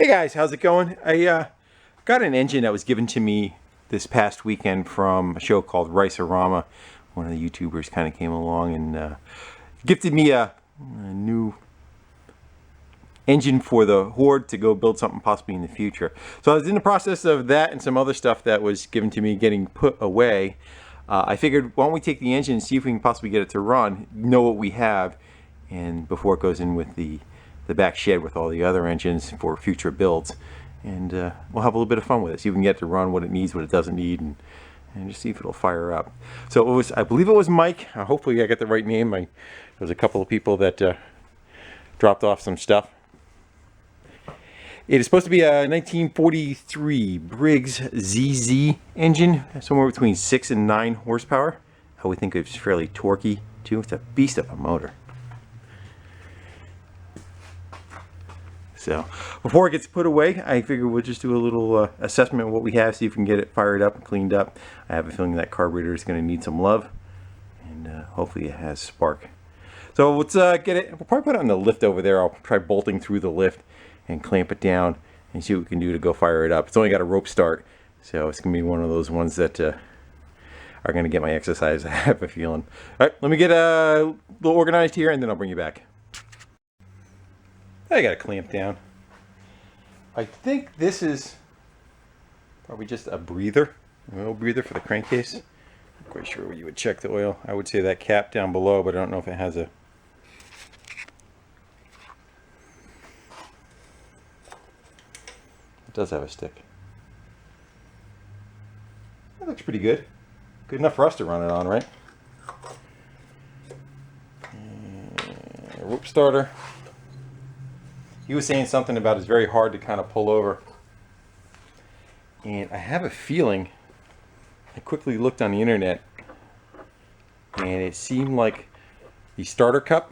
Hey guys, how's it going? I got an engine that was given to me this past weekend from a show called Rice-A-Rama. One of the YouTubers kind of came along and gifted me a new engine for the Horde to go build something possibly in the future. So I was in the process of that and some other stuff that was given to me getting put away. I figured, why don't we take the engine and see if we can possibly get it to run, know what we have, and before it goes in with the back shed with all the other engines for future builds, and we'll have a little bit of fun with it. See if we can get it to run, what it needs, what it doesn't need, and just see if it'll fire up. So it was, I believe it was Mike. Hopefully I got the right name. There was a couple of people that dropped off some stuff. It is supposed to be a 1943 Briggs ZZ engine, somewhere between 6 and 9 horsepower. I would think it's fairly torquey too. It's a beast of a motor. So before it gets put away, I figure we'll just do a little assessment of what we have, see if we can get it fired up and cleaned up. I have a feeling that carburetor is going to need some love, and hopefully it has spark. So let's get it. We'll probably put it on the lift over there. I'll try bolting through the lift and clamp it down and see what we can do to go fire it up. It's only got a rope start, so it's going to be one of those ones that are going to get my exercise, I have a feeling. All right, let me get a little organized here, and then I'll bring you back. I got a clamp down. I think this is probably just a breather, an oil breather for the crankcase. Not quite sure where you would check the oil. I would say that cap down below, but I don't know if it has a... It does have a stick. That looks pretty good. Good enough for us to run it on, right? And a rope starter. He was saying something about it's very hard to kind of pull over. And I have a feeling, I quickly looked on the internet, and it seemed like the starter cup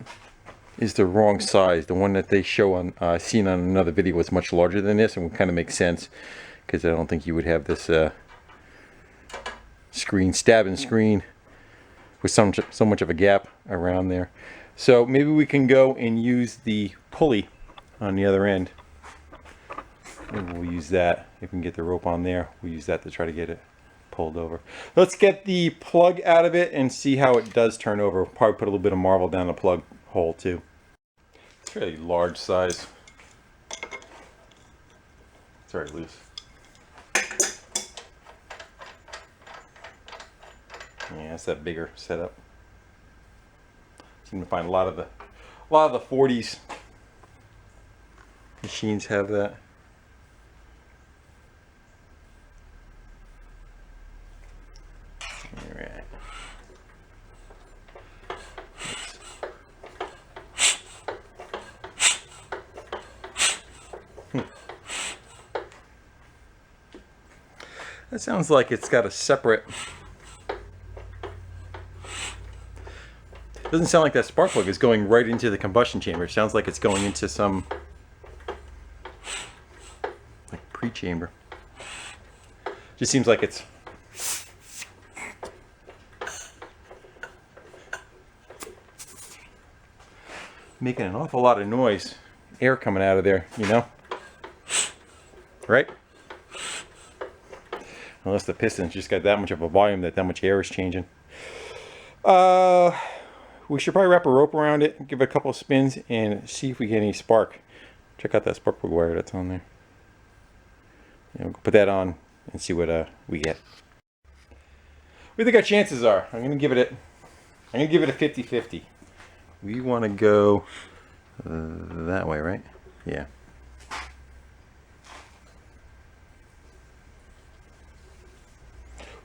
is the wrong size. The one that they show on, seen on another video was much larger than this, and would kind of make sense, because I don't think you would have this stabbing screen with so much of a gap around there. So maybe we can go and use the pulley on the other end. Maybe we'll use that. If we can get the rope on there, we'll use that to try to get it pulled over. Let's get the plug out of it and see how it does turn over. We'll probably put a little bit of marble down the plug hole too. It's a fairly large size. It's very loose. Yeah, that's that bigger setup. Seem to find a lot of the 40s machines have that. All right. That sounds like it's got a separate... Doesn't sound like that spark plug is going right into the combustion chamber. It sounds like it's going into some like pre-chamber. Just seems like it's making an awful lot of noise. Air coming out of there, you know? Right? Unless the piston's just got that much of a volume that much air is changing. We should probably wrap a rope around it, give it a couple of spins, and see if we get any spark. Check out that spark plug wire that's on there. You know, put that on and see what we get. What do you think our chances are? I'm gonna give it a 50-50. We want to go that way, right? Yeah.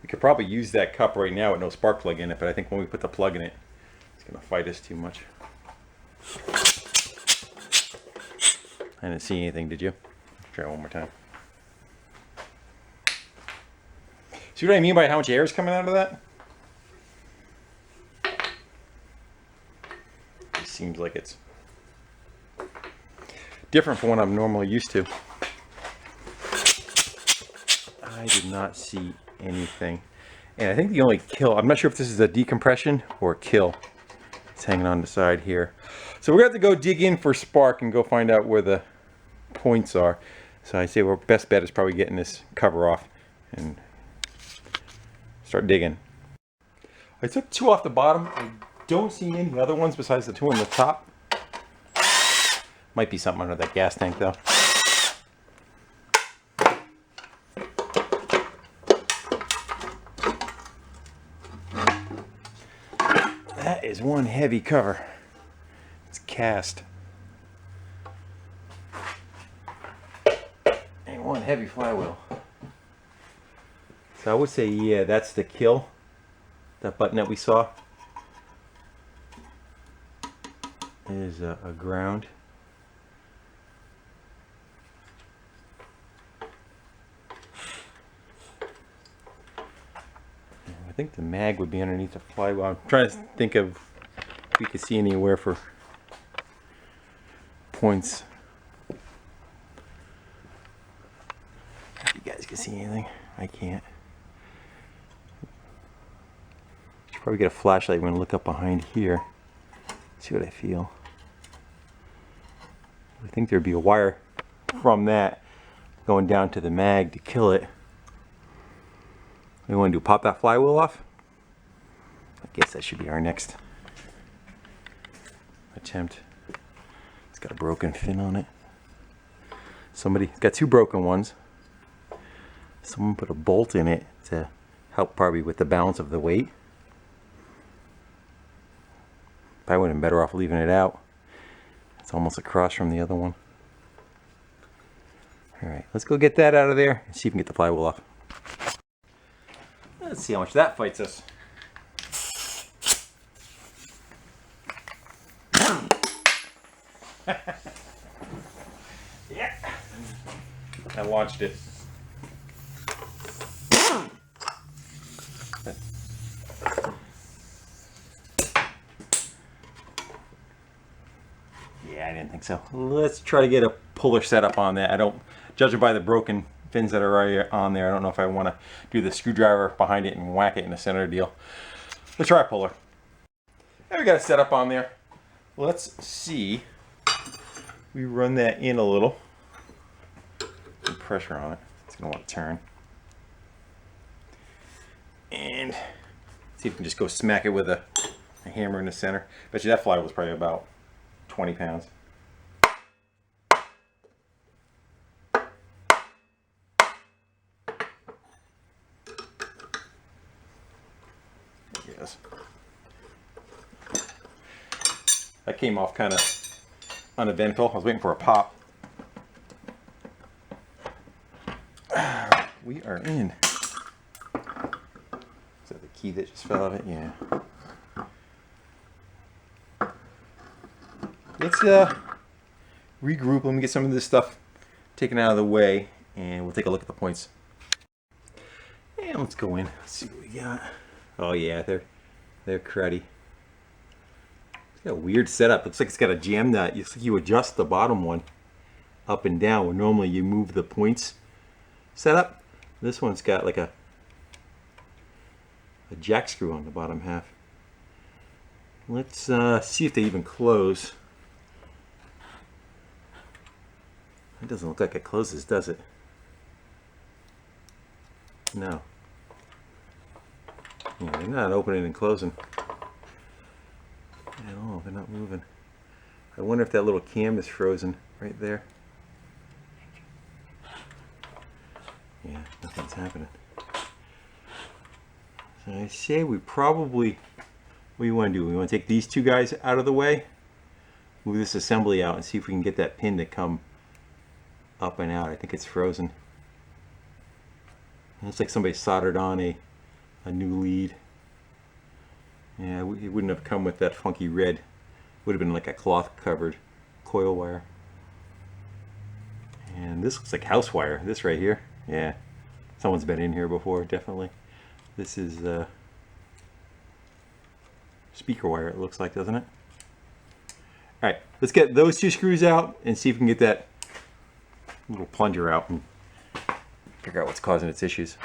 We could probably use that cup right now with no spark plug in it, but I think when we put the plug in it, it's gonna fight us too much. I didn't see anything, did you? Try it one more time. See what I mean by how much air is coming out of that? It seems like it's different from what I'm normally used to. I did not see anything. And I think the only kill, I'm not sure if this is a decompression or a kill. It's hanging on the side here. So we're going to have to go dig in for spark and go find out where the points are. So I say our best bet is probably getting this cover off and start digging. I took 2 off the bottom. I don't see any other ones besides the 2 on the top. Might be something under that gas tank though. That is one heavy cover. It's cast. And one heavy flywheel. So I would say, yeah, that's the kill. That button that we saw is a ground. I think the mag would be underneath the flywheel. I'm trying to think of if we could see anywhere for points. If you guys can see anything, I can't. Should probably get a flashlight when I look up behind here. See what I feel. I think there'd be a wire from that going down to the mag to kill it. What do we want to do? Pop that flywheel off? I guess that should be our next attempt. It's got a broken fin on it. Somebody got 2 broken ones. Someone put a bolt in it to help probably with the balance of the weight. I would have been better off leaving it out. It's almost across from the other one. Alright, let's go get that out of there and see if we can get the flywheel off. Let's see how much that fights us. Yeah, I launched it. Yeah, I didn't think so. Let's try to get a puller set up on that. I don't, judging by the broken fins that are already on there, I don't know if I want to do the screwdriver behind it and whack it in the center deal. Let's try a puller. Now we got a setup on there. Let's see. We run that in a little. Put pressure on it. It's going to want to turn. And see if we can just go smack it with a hammer in the center. Bet you that flywheel was probably about 20 pounds. Yes. That came off kind of uneventful. I was waiting for a pop. We are in. Is that the key that just fell out of it? Yeah. Let's regroup. Let me get some of this stuff taken out of the way, and we'll take a look at the points. And let's go in. Let's see what we got. Oh yeah, they're cruddy. It's got a weird setup. Looks like it's got a jam nut. You adjust the bottom one up and down, where normally you move the points setup. This one's got like a jack screw on the bottom half. Let's see if they even close. It doesn't look like it closes, does it? No. Yeah, they're not opening and closing at all. They're not moving. I wonder if that little cam is frozen right there. Yeah, nothing's happening. So I say we probably, what do you want to do? We want to take these 2 guys out of the way, move this assembly out, and see if we can get that pin to come up and out. I think it's frozen. It looks like somebody soldered on a new lead. Yeah, it wouldn't have come with that funky red. It would have been like a cloth covered coil wire. And this looks like house wire, this right here. Yeah, someone's been in here before, definitely. This is speaker wire, it looks like, doesn't it? Alright, let's get those 2 screws out and see if we can get that little plunger out and figure out what's causing its issues.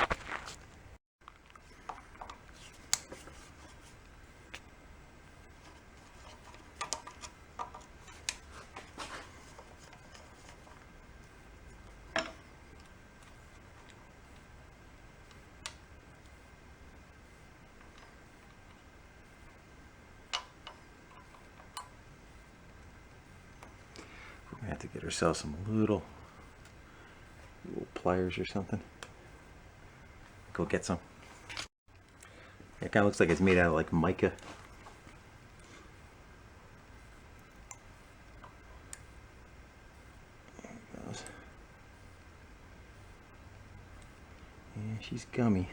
have to get ourselves some little pliers or something. Go get some. It kind of looks like it's made out of like mica. There it goes. Yeah, she's gummy.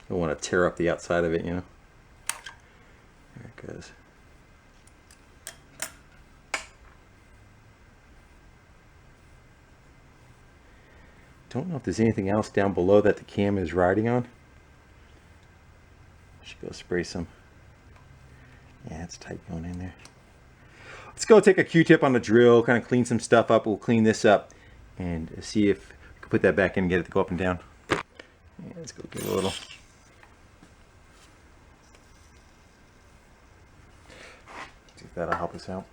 Don't want to tear up the outside of it, you know. There it goes. Don't know if there's anything else down below that the cam is riding on. Should go spray some. Yeah, it's tight going in there. Let's go take a Q-tip on the drill, kind of clean some stuff up. We'll clean this up and see if we can put that back in and get it to go up and down. Yeah, let's go give it a little. See if that'll help us out.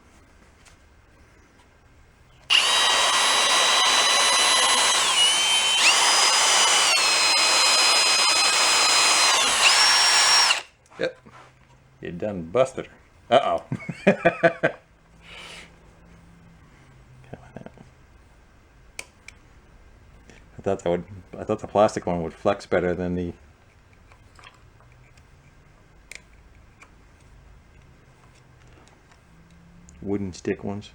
Yep, you done busted her. Uh-oh. I thought the plastic one would flex better than the wooden stick ones.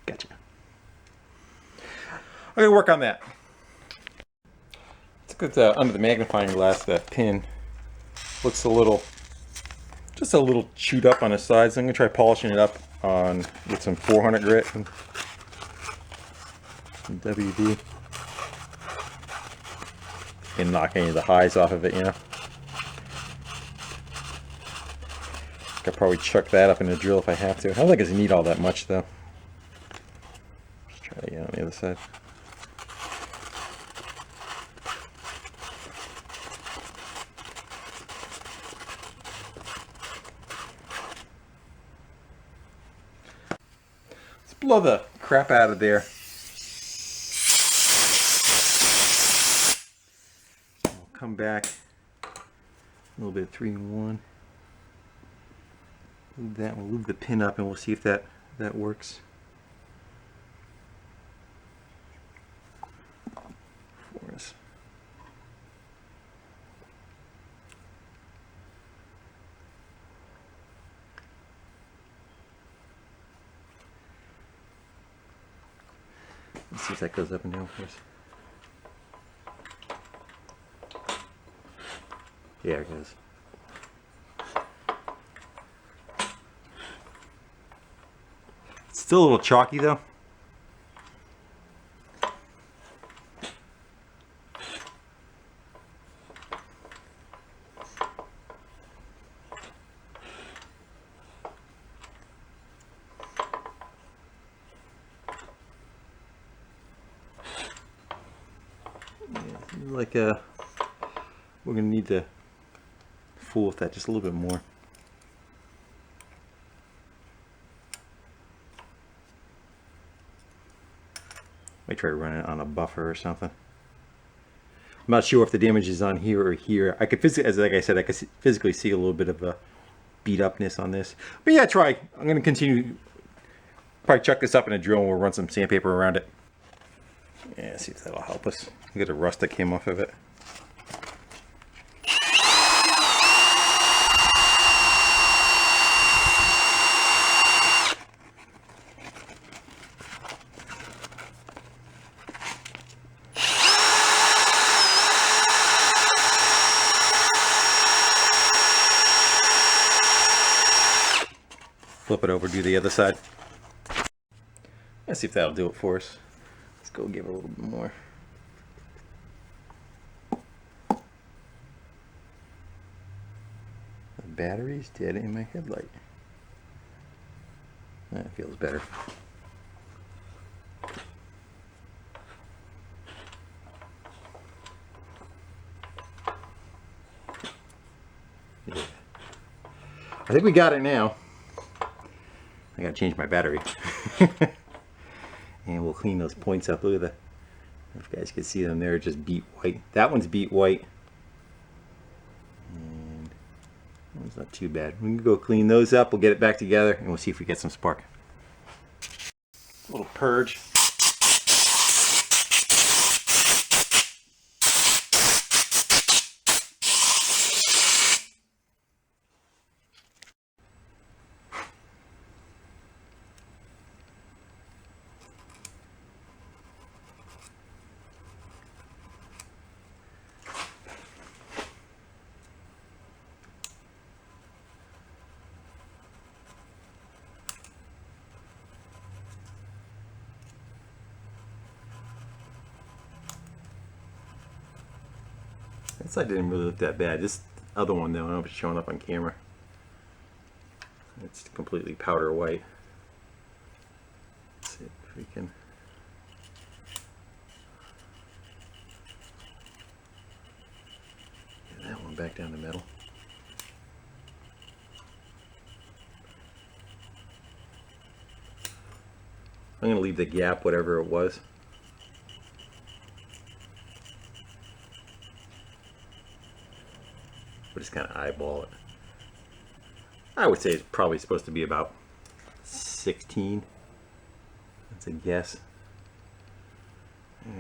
Gotcha. I'm gonna work on that. Let's get under the magnifying glass. That pin looks a little, just a little chewed up on the sides. I'm gonna try polishing it up on with some 400 grit and WD and knock any of the highs off of it, you know. I could probably chuck that up in the drill if I have to. I don't think it's need all that much though. Let's try it again on the other side. Let's blow the crap out of there. Come back, a little bit of 3-in-1. Move that, we'll move the pin up and we'll see if that works. For us. Let's see if that goes up and down for us. Yeah, it goes. It's still a little chalky though. Yeah, we're gonna need to fool with that just a little bit more. Might try to run it on a buffer or something. I'm not sure if the damage is on here or here. I could physically, as like I said, I could physically see a little bit of a beat upness on this. But yeah, try. I'm gonna continue. Probably chuck this up in a drill and we'll run some sandpaper around it. Yeah, see if that'll help us. Look at the rust that came off of it. Flip it over, do the other side. Let's see if that'll do it for us. Let's go give it a little bit more. The battery's dead in my headlight. That feels better. Yeah. I think we got it now. I gotta change my battery. And we'll clean those points up. Look at that. If you guys can see them there, just beat white. That one's beat white. And It's not too bad. We can go clean those up. We'll get it back together and we'll see if we get some spark. A little purge. This side didn't really look that bad. This other one though, I don't know if it's showing up on camera. It's completely powder white. Let's see if we can. Get that one back down the middle. I'm going to leave the gap, whatever it was. We'll just kind of eyeball it. I would say it's probably supposed to be about 16. That's a guess.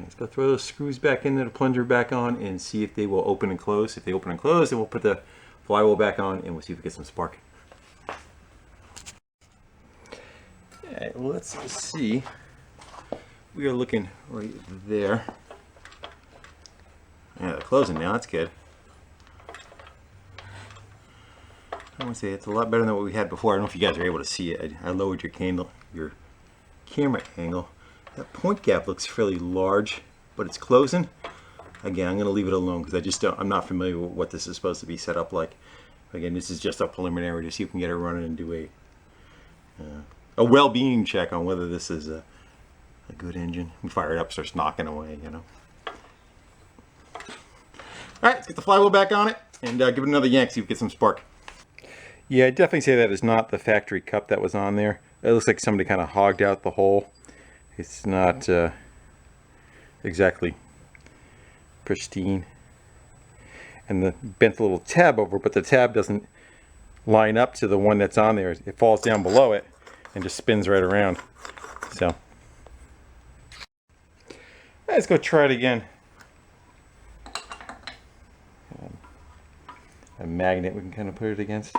Let's go throw those screws back in there, the plunger back on, and see if they will open and close. If they open and close, then we'll put the flywheel back on and we'll see if we get some spark. Alright, well, let's see. We are looking right there. Yeah, they're closing now. That's good. I want to say it's a lot better than what we had before. I don't know if you guys are able to see it. I lowered your camera angle. That point gap looks fairly large, but it's closing. Again, I'm going to leave it alone because I'm not familiar with what this is supposed to be set up like. Again, this is just a preliminary to see if we can get it running and do a well-being check on whether this is a good engine. We fire it up, starts knocking away, you know. All right, let's get the flywheel back on it and give it another yank, see if we get some spark. Yeah, I definitely say that is not the factory cup that was on there. It looks like somebody kind of hogged out the hole. It's not exactly pristine. And the bent little tab over, but the tab doesn't line up to the one that's on there. It falls down below it and just spins right around. So let's go try it again. A magnet we can kind of put it against.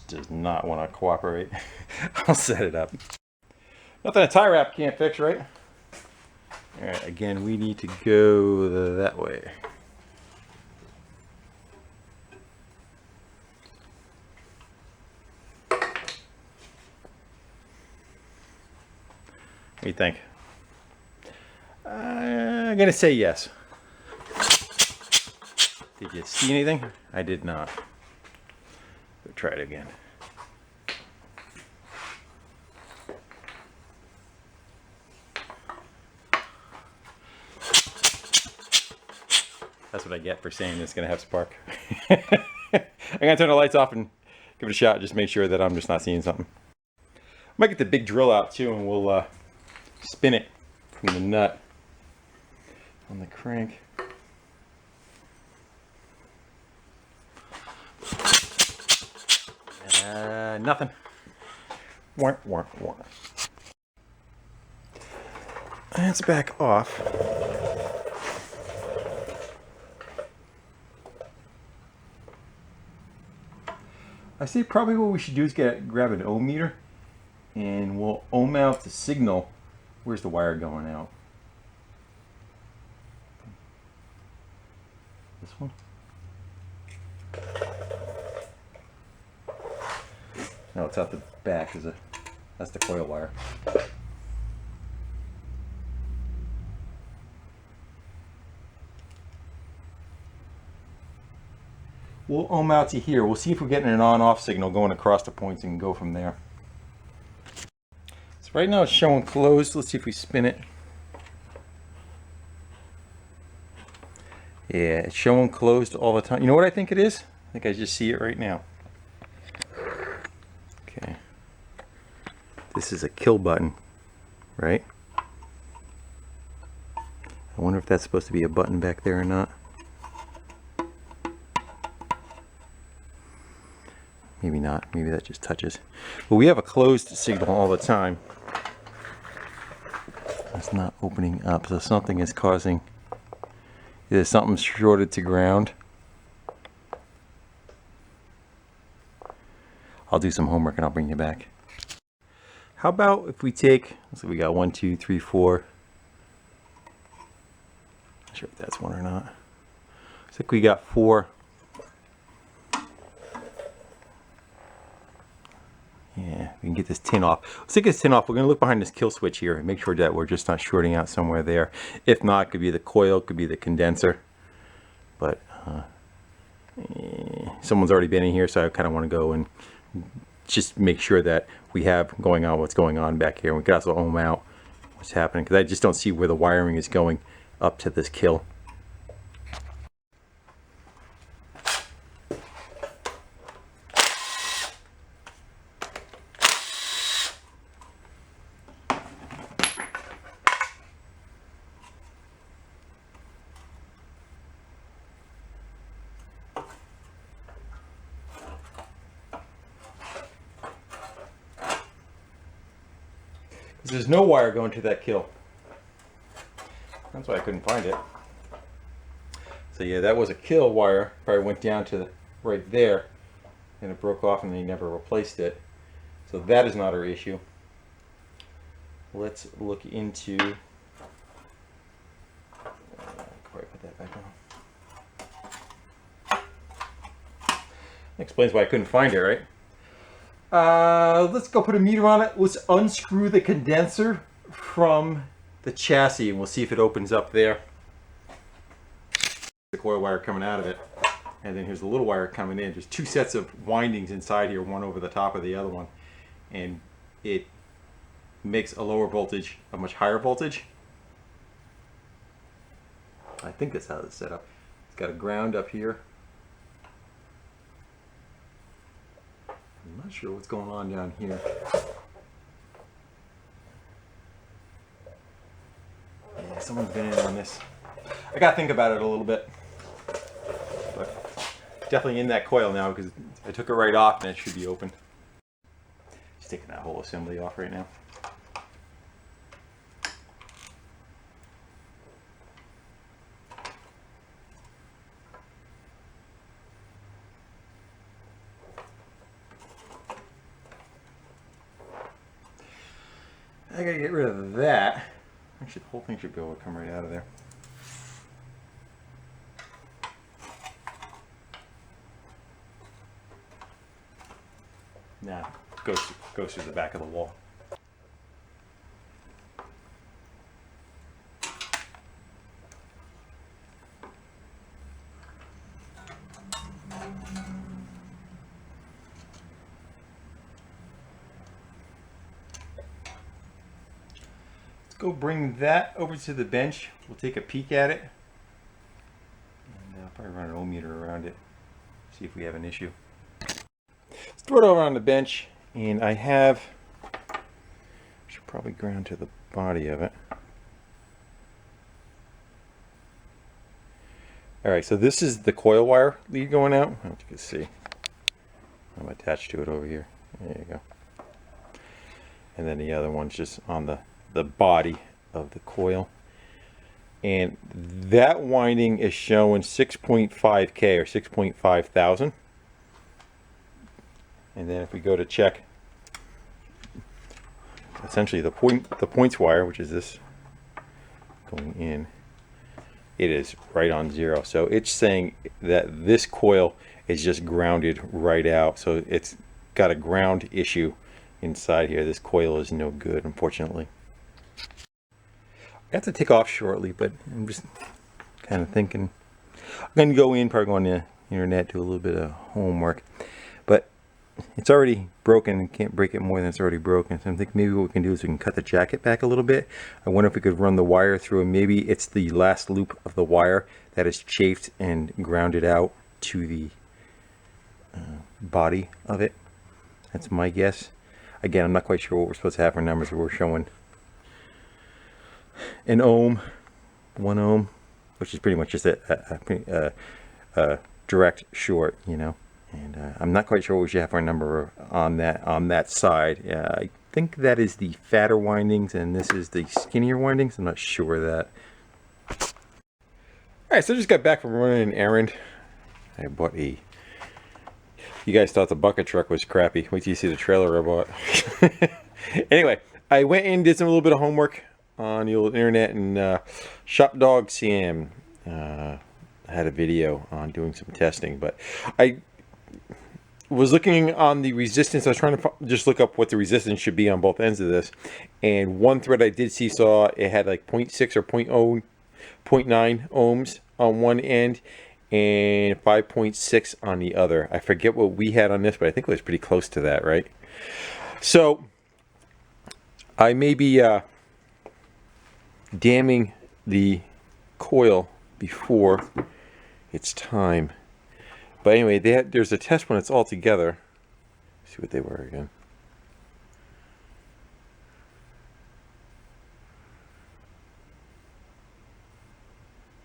Does not want to cooperate. I'll set it up. Nothing a tie wrap can't fix, right? All right, again, we need to go that way. What do you think? I'm gonna say yes. Did you see anything? I did not. We'll try it again. That's what I get for saying it's going to have spark. I'm going to turn the lights off and give it a shot. Just make sure that I'm just not seeing something. Might get the big drill out too and we'll spin it from the nut on the crank. Nothing. Warp, warp, warp. Let's back off. I say probably what we should do is grab an ohm meter and we'll ohm out the signal. Where's the wire going out? This one? No, it's out the back. That's the coil wire. We'll ohm out to here. We'll see if we're getting an on-off signal going across the points and go from there. So right now it's showing closed. Let's see if we spin it. Yeah, it's showing closed all the time. You know what I think it is? I think I just see it right now. Okay. This is a kill button. right? I wonder if that's supposed to be a button back there or not. Maybe not. Maybe that just touches. But we have a closed signal all the time. It's not opening up, so something is causing. Either something's shorted to ground. I'll do some homework and I'll bring you back. How about if we take, let's see, we got 1, 2, 3, 4. Not sure if that's one or not. Looks like we got 4. Yeah, we can get this tin off. Let's take this tin off. We're going to look behind this kill switch here and make sure that we're just not shorting out somewhere there. If not, it could be the coil, it could be the condenser. But someone's already been in here, so I kind of want to go and just make sure that we have going on what's going on back here. And we can also ohm out what's happening, because I just don't see where the wiring is going up to this kill. There's no wire going to that kill. That's why I couldn't find it. So yeah, that was a kill wire. Probably went down to right there, and it broke off, and they never replaced it. So that is not our issue. Let's look into. Put that back on. That explains why I couldn't find it, right? Let's go put a meter on it. Let's unscrew the condenser from the chassis and we'll see if it opens up there. The coil wire coming out of it, and then here's the little wire coming in. There's 2 sets of windings inside here, one over the top of the other one, and it makes a lower voltage a much higher voltage. I think that's how it's set up. It's got a ground up here. I'm not sure what's going on down here. Yeah, someone's been in on this. I gotta think about it a little bit. But definitely in that coil now, because I took it right off and it should be open. Just taking that whole assembly off right now. I gotta get rid of that. Actually, the whole thing should be able to come right out of there. Nah, goes through the back of the wall. Go bring that over to the bench. We'll take a peek at it, and I'll probably run an ohm meter around it, see if we have an issue. Let's throw it over on the bench, and I should probably ground to the body of it. All right, so this is the coil wire lead going out. I don't know if you can see. I'm attached to it over here. There you go. And then the other one's just on the body of the coil, and that winding is showing 6.5K or 6.5 thousand. And then if we go to check essentially the points wire, which is this going in, it is right on 0. So it's saying that this coil is just grounded right out, so it's got a ground issue inside here. This coil is no good, unfortunately. I have to take off shortly, but I'm just kind of thinking I'm going to go in, probably go on the internet, do a little bit of homework. But it's already broken. Can't break it more than it's already broken. So I'm thinking maybe what we can do is we can cut the jacket back a little bit. I wonder if we could run the wire through, and maybe it's the last loop of the wire that is chafed and grounded out to the body of it. That's my guess. Again, I'm not quite sure what we're supposed to have for numbers, but we're showing an ohm, 1 ohm, which is pretty much just a direct short, you know. And I'm not quite sure what we should have our number on that side. I think that is the fatter windings, and this is the skinnier windings. I'm not sure of that. All right, so I just got back from running an errand. I bought a. You guys thought the bucket truck was crappy. Wait till you see the trailer I bought. Anyway, I went in, did some little bit of homework on the old internet, and Shop Dog Sam had a video on doing some testing. But I was looking on the resistance. I was trying to just look up what the resistance should be on both ends of this. And one thread I did see saw it had like 0.6 or 0.9 ohms on one end and 5.6 on the other. I forget what we had on this, but I think it was pretty close to that, right? So I may be damming the coil before it's time. But anyway, there's a test when it's all together. Let's see what they were again.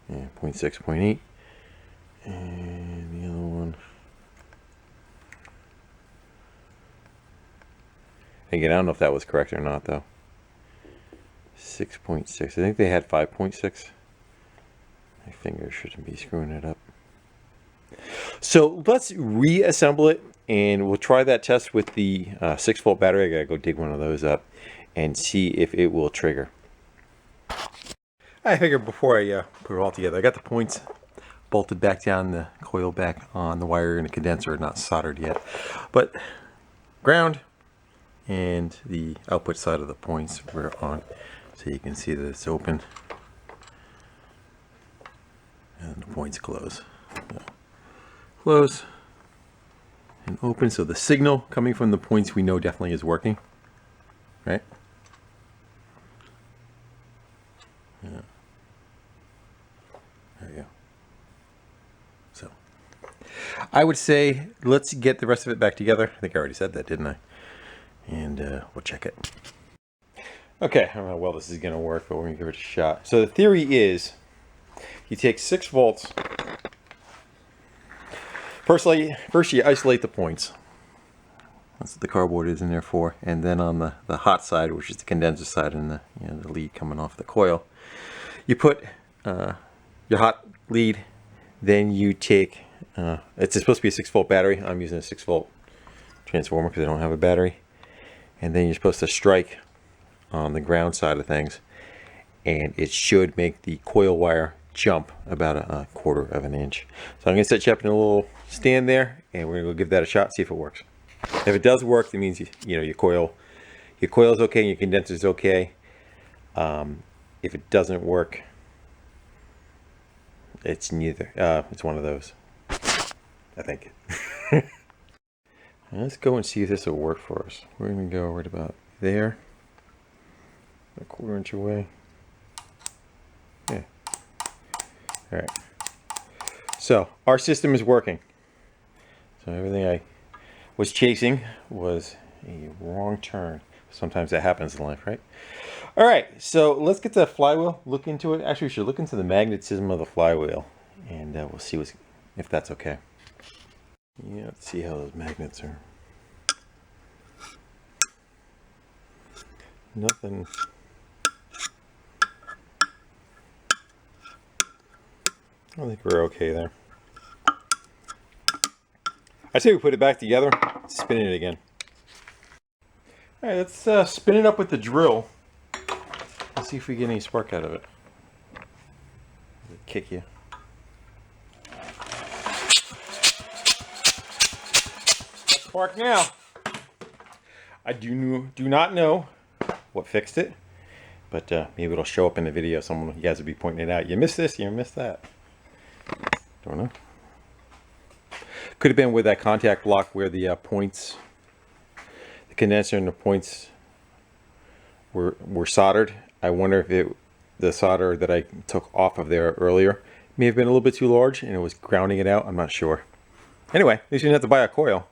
Yeah, 0.6, 0.8. And the other one. Again, I don't know if that was correct or not, though. 6.6. I think they had 5.6. My fingers shouldn't be screwing it up. So let's reassemble it, and we'll try that test with the 6-volt battery. I gotta go dig one of those up and see if it will trigger. I figured before I put it all together, I got the points bolted back down, the coil back on the wire in the condenser, not soldered yet, but ground and the output side of the points were on, so you can see that it's open and the points close. So, close and open, so the signal coming from the points we know definitely is working, right? Yeah. There you go. So I would say let's get the rest of it back together. I think I already said that, didn't I? And we'll check it. Okay, I don't know how well this is going to work, but we're going to give it a shot. So the theory is you take 6 volts. First you isolate the points. That's what the cardboard is in there for. And then on the hot side, which is the condenser side and the lead coming off the coil, you put your hot lead. Then you take, it's supposed to be a 6-volt battery. I'm using a 6-volt transformer because I don't have a battery. And then you're supposed to strike on the ground side of things, and it should make the coil wire jump about a 1/4 of an inch. So I'm going to set you up in a little stand there, and we're going to go give that a shot, see if it works. If it does work, that means your coil is okay and your condenser is okay. If it doesn't work, it's neither. It's one of those, I think. Let's go and see if this will work for us. We're going to go right about there, a 1/4 inch away. Yeah. All right. So our system is working. So everything I was chasing was a wrong turn. Sometimes that happens in life, right? All right. So let's get the flywheel. Look into it. Actually, we should look into the magnetism of the flywheel, and we'll see if that's okay. Yeah, let's see how those magnets are. Nothing. I think we're okay there. I say we put it back together, spin it again. All right, let's spin it up with the drill. Let's see if we get any spark out of it. Does it kick you? Spark now. I do not know what fixed it, but maybe it'll show up in the video. You guys will be pointing it out. You missed this, you missed that. Don't know. Could have been with that contact block where the points, the condenser and the points were soldered. I wonder if the solder that I took off of there earlier may have been a little bit too large and it was grounding it out. I'm not sure. Anyway, at least you didn't have to buy a coil.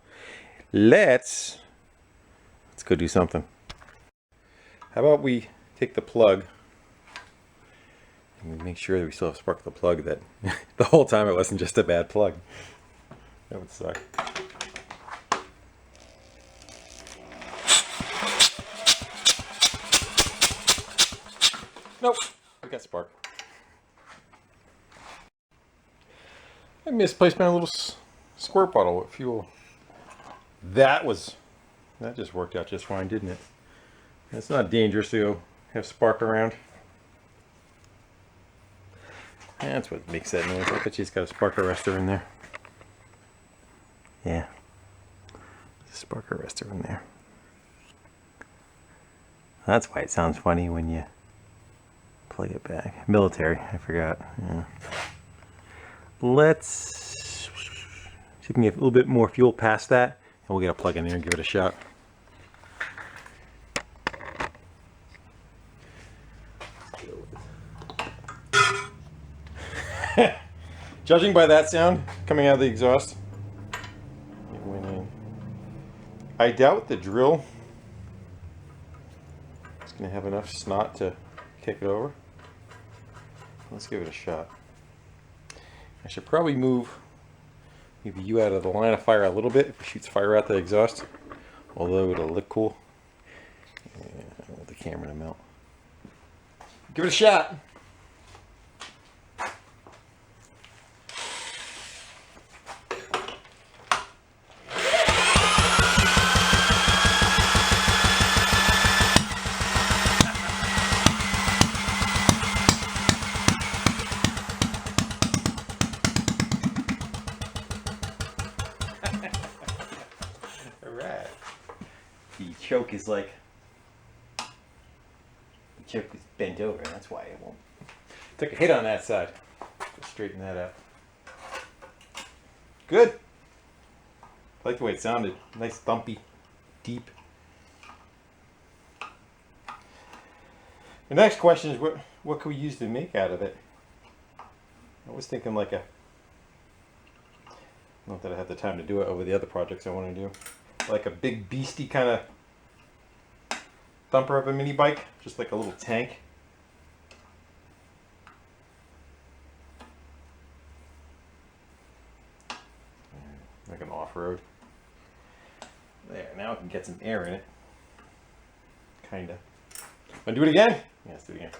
Let's go do something. How about we take the plug And make sure that we still have spark the plug, that the whole time it wasn't just a bad plug. That would suck. Nope, we got spark. I misplaced my little squirt bottle with fuel. That just worked out just fine, didn't it? It's not dangerous to have spark around. That's what makes that noise. I bet she's got a spark arrestor in there. Yeah. There's a spark arrestor in there. That's why it sounds funny when you play it back. Military, I forgot. Yeah. Let's see if we can get a little bit more fuel past that, and we'll get a plug in there and give it a shot. Judging by that sound coming out of the exhaust, it went in. I doubt the drill is going to have enough snot to kick it over. Let's give it a shot. I should probably move maybe you out of the line of fire a little bit if it shoots fire out the exhaust, although it'll look cool. Yeah, I want the camera to melt. Give it a shot. Alright. The choke is like, the choke is bent over, that's why it won't. Took a hit on that side. Just straighten that out. Good. I like the way it sounded. Nice thumpy, deep. The next question is what can we use to make out of it? I was thinking like a, not that I have the time to do it over the other projects I want to do, like a big beastie kind of thumper of a mini bike, just like a little tank. Like an off-road. There, now I can get some air in it. Kinda. Wanna do it again? Yeah, let's do it again.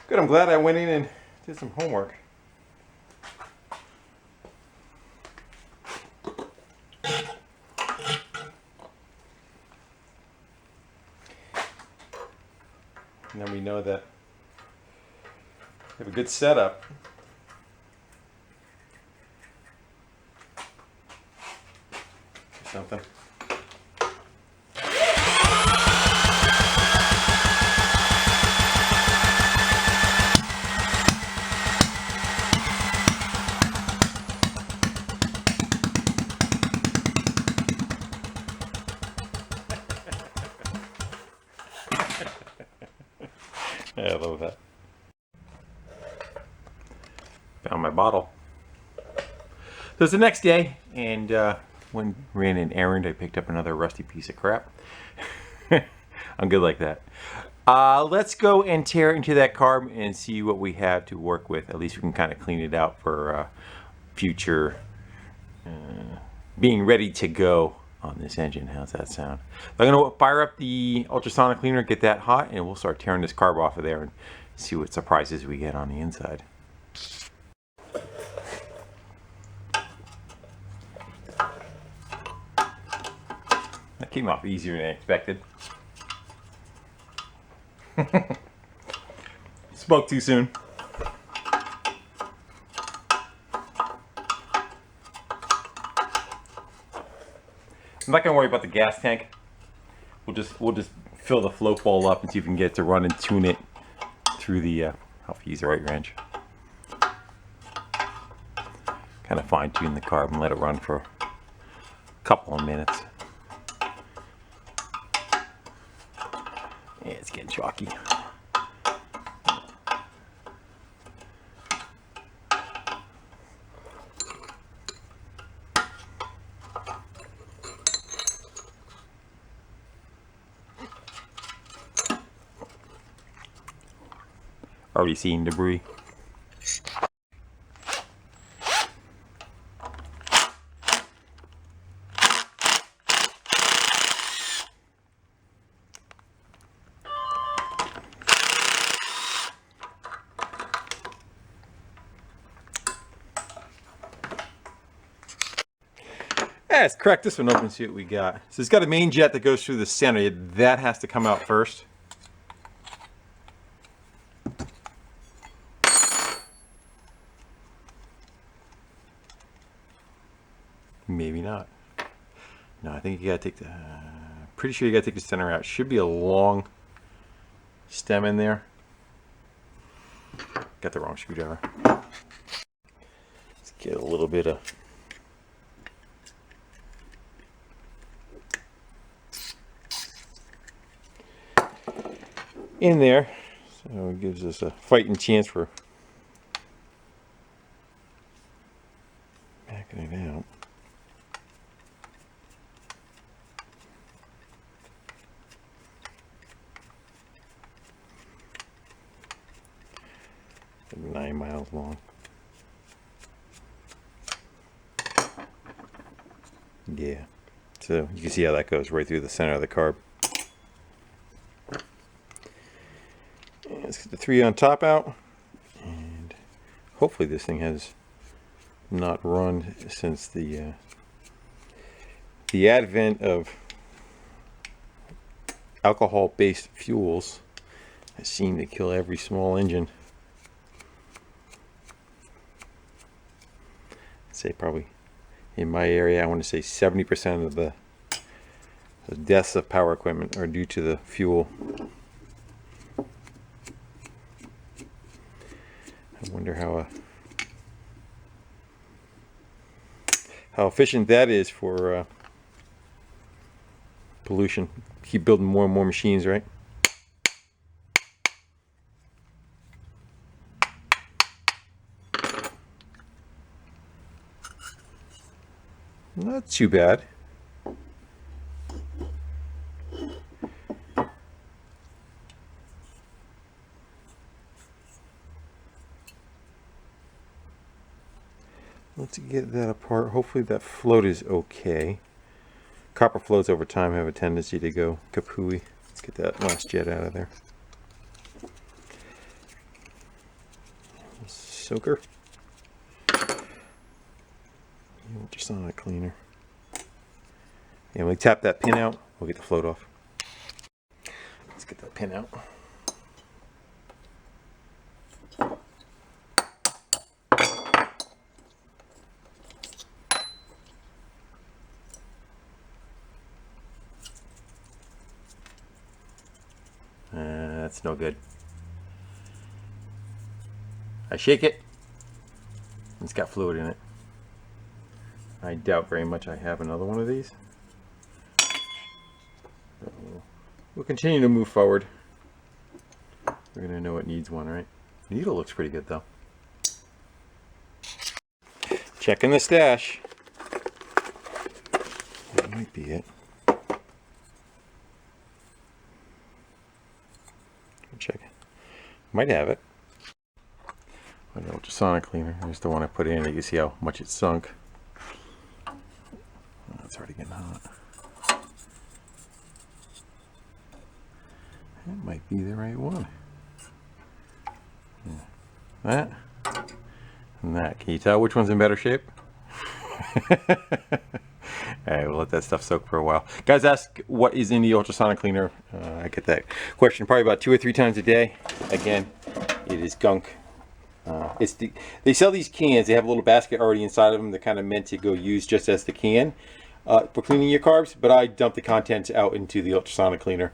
Good, I'm glad I went in and did some homework. And then we know that we have a good setup. Or something. Yeah, I love that. Found my bottle. So it's the next day, and when ran an errand, I picked up another rusty piece of crap. I'm good like that. Let's go and tear into that carb and see what we have to work with. At least we can kind of clean it out for future being ready to go on this engine. How's that sound? I'm going to fire up the ultrasonic cleaner, get that hot, and we'll start tearing this carb off of there and see what surprises we get on the inside. That came off easier than I expected. Spoke too soon. I'm not gonna worry about the gas tank. We'll just fill the float ball up and see if we can get it to run and tune it through the I'll use the right wrench. Kind of fine tune the carb and let it run for a couple of minutes. Yeah, it's getting chalky. already seeing debris. Let's crack this one open and see what we got. So it's got a main jet that goes through the center. That has to come out first. Maybe not. No, I think you gotta take the... pretty sure you gotta take the center out. Should be a long stem in there. Got the wrong screwdriver. Let's get a little bit of... in there, so it gives us a fighting chance for backing it out. Like 9 miles long. Yeah, so you can see how that goes right through the center of the carb. Let's get the 3 on top out, and hopefully this thing has not run since the advent of alcohol-based fuels has seemed to kill every small engine. I'd say probably in my area, I want to say 70% of the deaths of power equipment are due to the fuel. I wonder how efficient that is for pollution. Keep building more and more machines, right? Not too bad. Let's get that apart. Hopefully that float is okay. Copper floats over time have a tendency to go kapooey. Let's get that last jet out of there. Soaker. Ultrasonic cleaner. And when we tap that pin out, we'll get the float off. Let's get that pin out. That's no good. I shake it. It's got fluid in it. I doubt very much I have another one of these. So we'll continue to move forward. We're going to know it needs one, right? The needle looks pretty good though. Checking the stash. That might be it. Check it. Might have it. An ultrasonic cleaner. There's the one I put in. You can see how much it sunk. Oh, it's already getting hot. That might be the right one. Yeah. That and that. Can you tell which one's in better shape? Alright, we'll let that stuff soak for a while. Guys ask what is in the ultrasonic cleaner. I get that question probably about 2 or 3 times a day. Again, it is gunk. They sell these cans. They have a little basket already inside of them. They're kind of meant to go use just as the can for cleaning your carbs. But I dump the contents out into the ultrasonic cleaner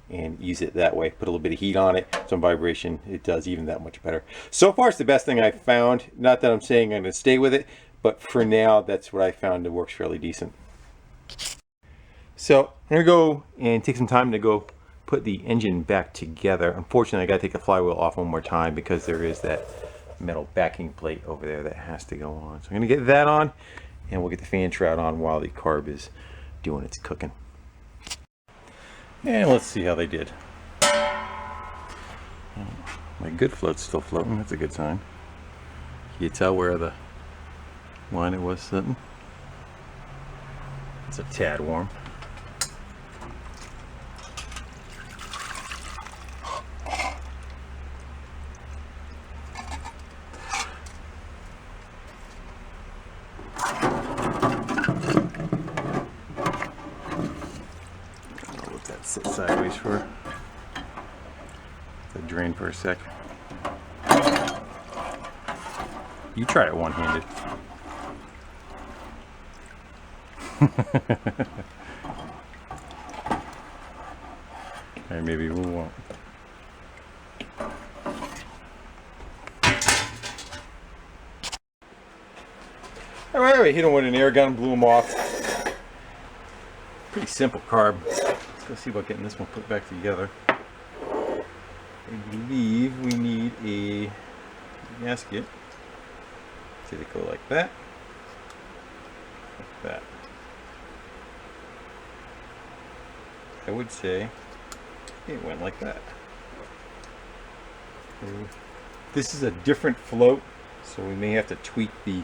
and use it that way. Put a little bit of heat on it, some vibration. It does even that much better. So far, it's the best thing I've found. Not that I'm saying I'm going to stay with it, but for now, that's what I found. It works fairly decent. So I'm going to go and take some time to go put the engine back together. Unfortunately, I got to take the flywheel off one more time because there is that metal backing plate over there that has to go on. So I'm going to get that on, and we'll get the fan shroud on while the carb is doing its cooking. And let's see how they did. My good float's still floating. That's a good sign. Can you tell where the line it was sitting? It's a tad warm. I'll let that sit sideways for the drain for a sec. You try it one-handed. Or maybe we won't. Alright, hit him with an air gun, blew him off. Pretty simple carb. Let's go see about getting this one put back together. I believe we need a gasket. See, they go like that. Like that. I would say it went like that. This is a different float, so we may have to tweak the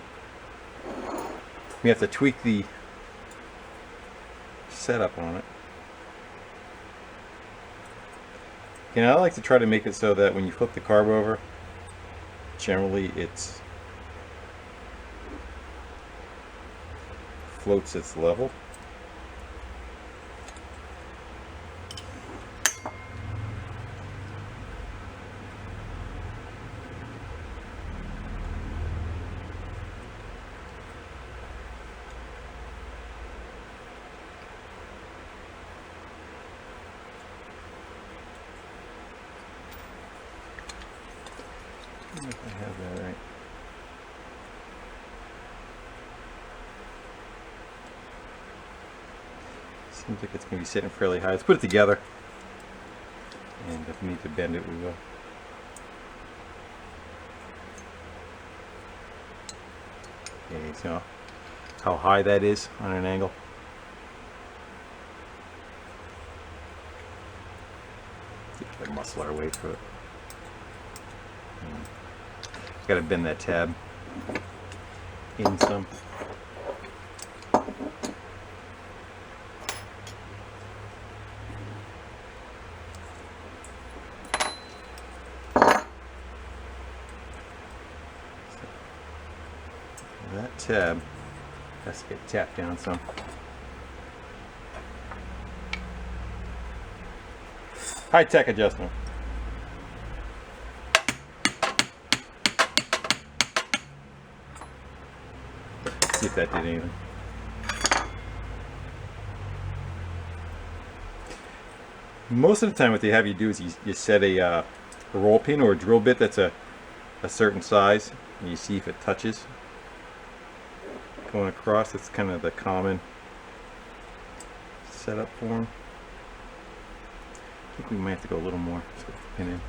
setup on it. You know, I like to try to make it so that when you flip the carb over, generally it's floats its level. I don't know if I have that right. Seems like it's going to be sitting fairly high. Let's put it together. And if we need to bend it, we will. Okay, so how high that is on an angle. See if I can muscle our way through it. Got to bend that tab in some. That tab has to get tapped down some. High-tech adjustment. See if that did anything. Most of the time what they have you do is you set a roll pin or a drill bit that's a certain size, and you see if it touches going across. That's kind of the common setup for them. I think we might have to go a little more. Let's get the pin in.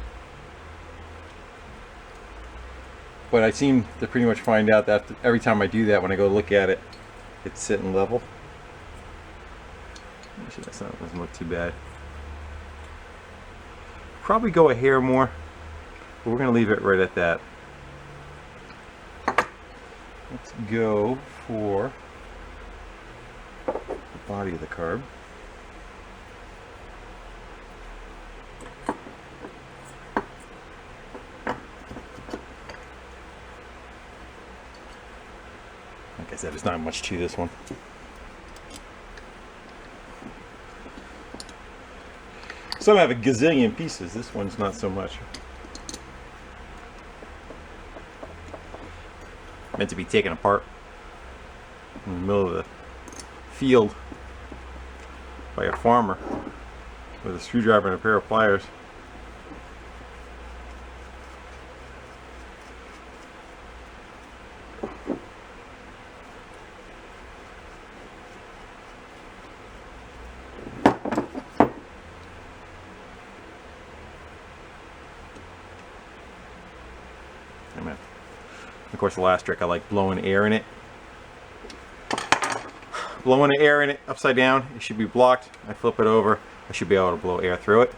But I seem to pretty much find out that every time I do that, when I go look at it, it's sitting level. Actually, doesn't look too bad. Probably go a hair more, but we're going to leave it right at that. Let's go for the body of the carb. Like I said, there's not much to this one. Some have a gazillion pieces. This one's not so much. Meant to be taken apart in the middle of the field by a farmer with a screwdriver and a pair of pliers. Of course, the last trick, I like blowing air in it. Blowing the air in it upside down, it should be blocked. I flip it over, I should be able to blow air through it.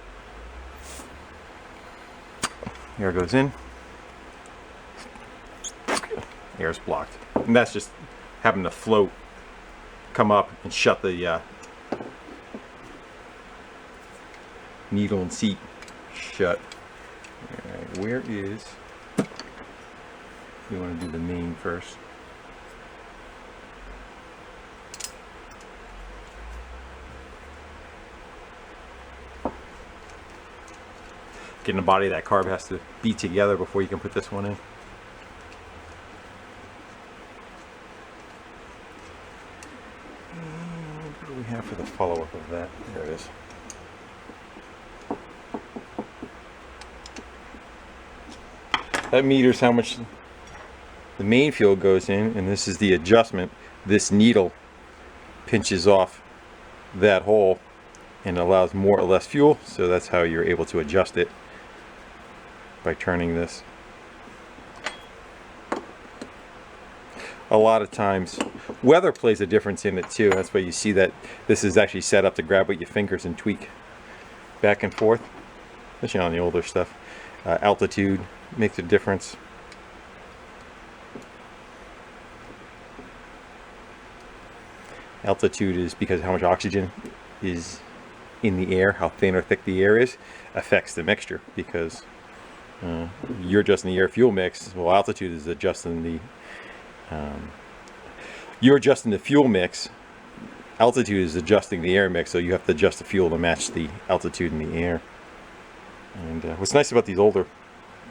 Air goes in. Air's blocked. And that's just having the float come up and shut the needle and seat shut. Alright, where is... We want to do the main first. Getting the body of that carb has to be together before you can put this one in. And what do we have for the follow-up of that? There it is. That meters how much the main fuel goes in, and this is the adjustment. This needle pinches off that hole and allows more or less fuel, so that's how you're able to adjust it, by turning this. A lot of times weather plays a difference in it too. That's why you see that this is actually set up to grab with your fingers and tweak back and forth, especially on the older stuff. Altitude makes a difference. Altitude is because how much oxygen is in the air, how thin or thick the air is, affects the mixture, because you're adjusting the air fuel mix. Well, altitude is adjusting the you're adjusting the fuel mix. Altitude is adjusting the air mix, so you have to adjust the fuel to match the altitude in the air. And what's nice about these older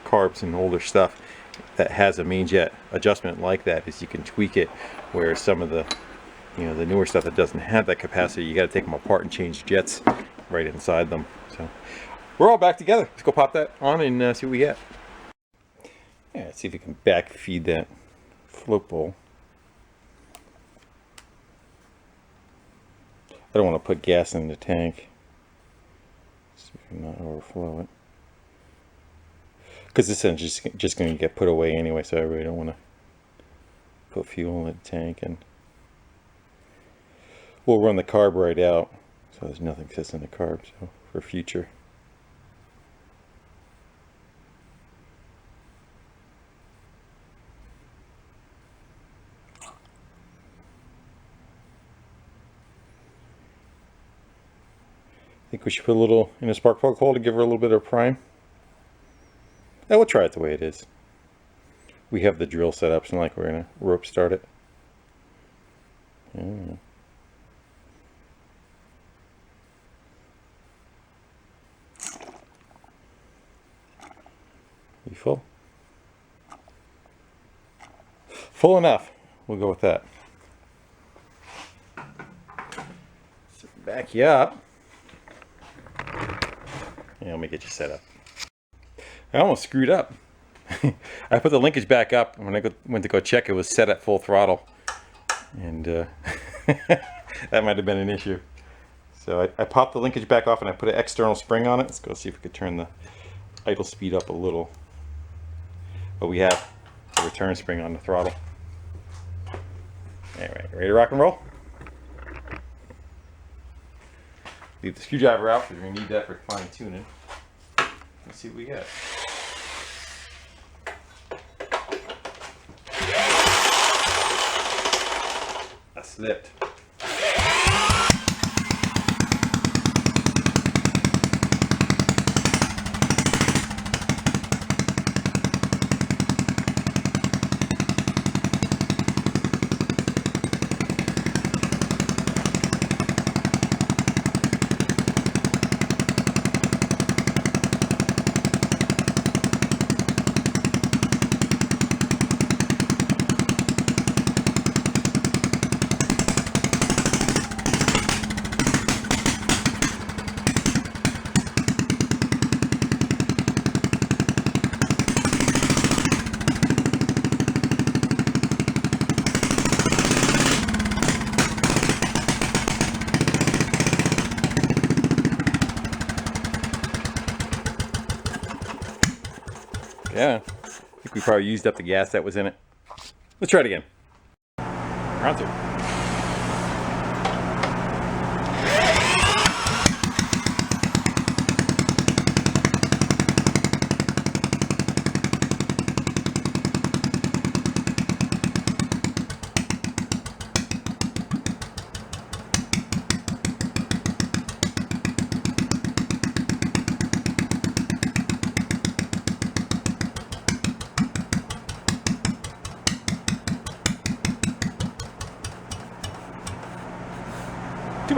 carbs and older stuff that has a main jet adjustment like that is you can tweak it, where some of the the newer stuff that doesn't have that capacity, you got to take them apart and change jets right inside them. So we're all back together. Let's go pop that on and see what we get. Yeah, let's see if we can back feed that float bowl. I don't want to put gas in the tank, so we can not overflow it, because this is just going to get put away anyway, so I really don't want to put fuel in the tank. And we'll run the carb right out, so there's nothing sits in the carb, so for future. I think we should put a little in a spark plug hole to give her a little bit of prime. And we'll try it the way it is. We have the drill set up, so like we're gonna rope start it. Yeah. You full? Full enough. We'll go with that. So back you up. Yeah, let me get you set up. I almost screwed up. I put the linkage back up, and when I went to go check, it was set at full throttle. And that might have been an issue. So I popped the linkage back off and I put an external spring on it. Let's go see if we could turn the idle speed up a little. But we have a return spring on the throttle. Alright, ready to rock and roll? Leave the screwdriver out because we're going to need that for fine tuning. Let's see what we get. That slipped. Yeah, I think we probably used up the gas that was in it. Let's try it again. Round two.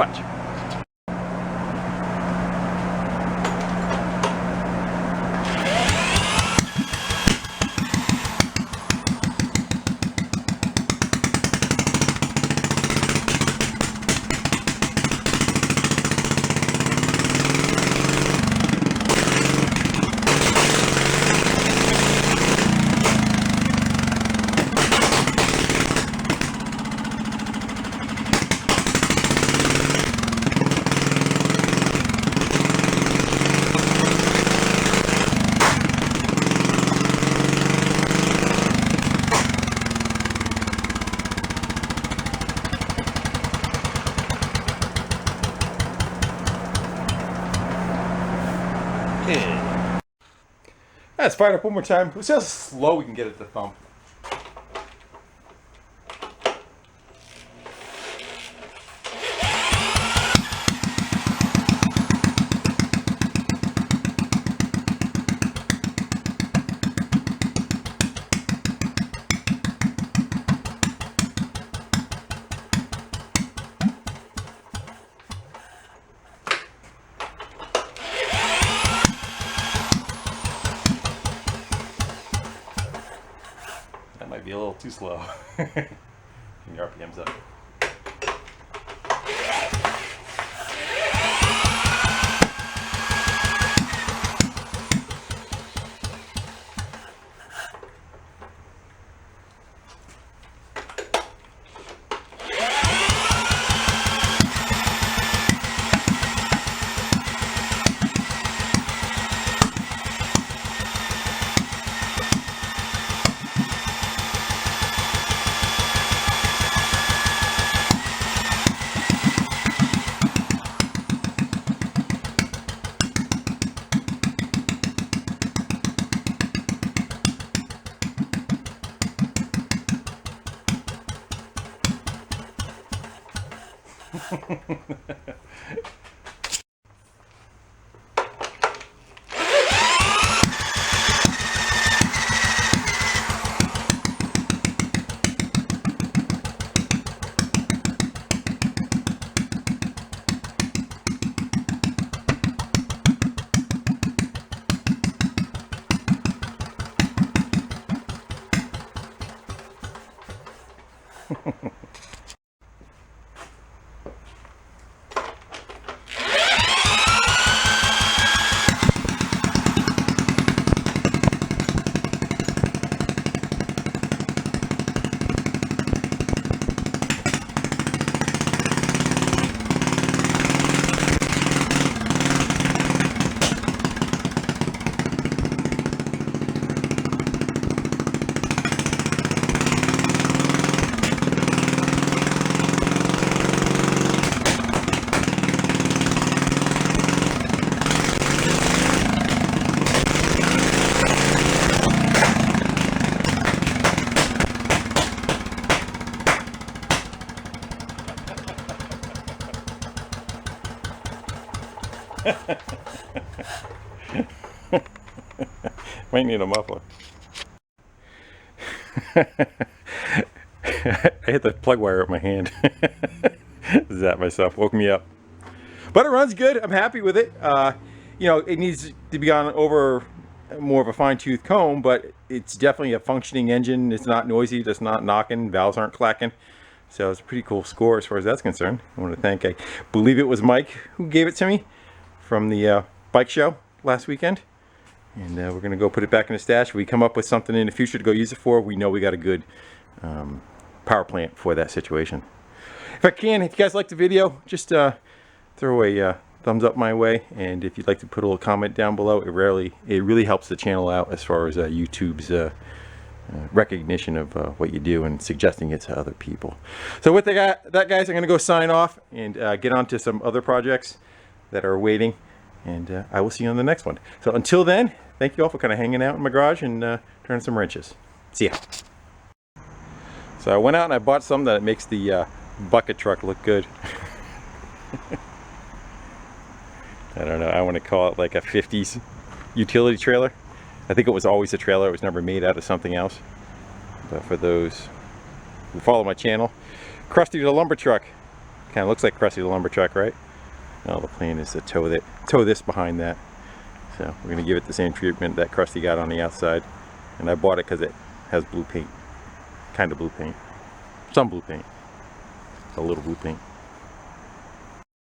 much. Let's fire it up one more time. Let's see how slow we can get it to thump. Might be a little too slow. Your RPM's up. Might need a muffler. I hit the plug wire with my hand. Zapped myself, woke me up. But it runs good. I'm happy with it. You know, it needs to be on over more of a fine-tooth comb, but it's definitely a functioning engine. It's not noisy. It's not knocking. Valves aren't clacking. So it's a pretty cool score as far as that's concerned. I want to thank, I believe it was Mike who gave it to me from the bike show last weekend. And we're going to go put it back in the stash. If we come up with something in the future to go use it for, we know we got a good power plant for that situation. If you guys like the video, just throw a thumbs up my way. And if you'd like to put a little comment down below, it really helps the channel out as far as YouTube's recognition of what you do and suggesting it to other people. So with that, guys, I'm going to go sign off and get on to some other projects that are waiting. And I will see you on the next one. So until then, thank you all for kind of hanging out in my garage and turning some wrenches. See ya. So I went out and I bought some that makes the bucket truck look good. I don't know, I want to call it like a 50s utility trailer. I think it was always a trailer, it was never made out of something else. But for those who follow my channel, Krusty the lumber truck Kind of looks like Krusty the Lumber Truck, right? Now the plan is to tow this behind that. So we're going to give it the same treatment that Krusty got on the outside. And I bought it because it has blue paint. Kind of blue paint. Some blue paint. A little blue paint.